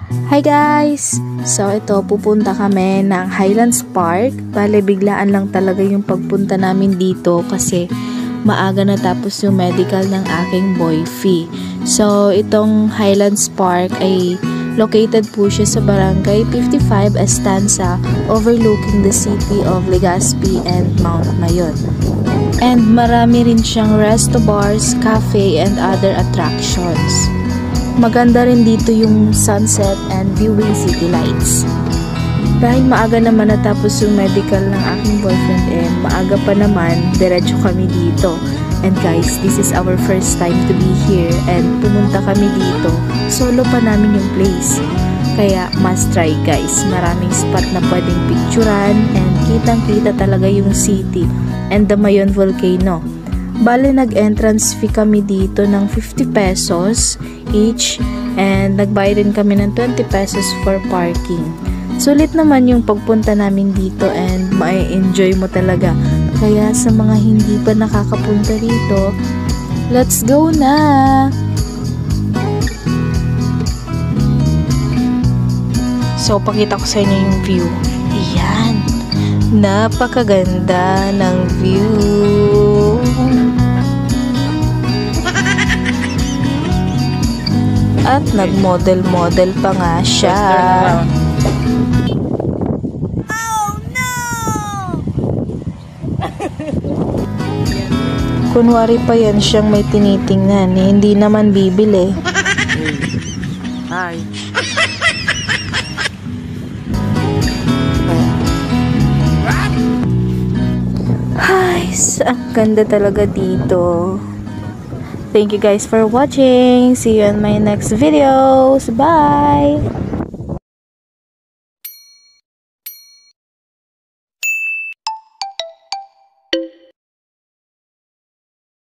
Hi guys! So ito, pupunta kami ng Highlands Park. Bale, biglaan lang talaga yung pagpunta namin dito kasi maaga na tapos yung medical ng aking boyfie. So itong Highlands Park ay located po siya sa Barangay 55 Estancia, overlooking the city of Legazpi and Mount Mayon. And marami rin siyang resto bars, cafe, and other attractions. Maganda rin dito yung sunset and viewing city lights. Dahil maaga naman natapos yung medical ng aking boyfriend maaga pa naman, diretso kami dito. And guys, this is our first time to be here and pumunta kami dito. Solo pa namin yung place. Kaya must try guys. Maraming spot na pwedeng picturean and kitang-kita talaga yung city and the Mayon volcano. Bale, nag-entrance fee kami dito ng 50 pesos each and nagbayad din kami ng 20 pesos for parking. Sulit naman yung pagpunta namin dito and ma-enjoy mo talaga. Kaya sa mga hindi pa nakakapunta rito, let's go na! So, pakita ko sa inyo yung view. Ayan! Napakaganda ng view! At nag-model-model pa nga siya. Oh no! Kunwari pa yan siyang may tinitingnan hindi naman bibili. Hi. Ay, ang ganda talaga dito. Thank you guys for watching. See you in my next videos. Bye!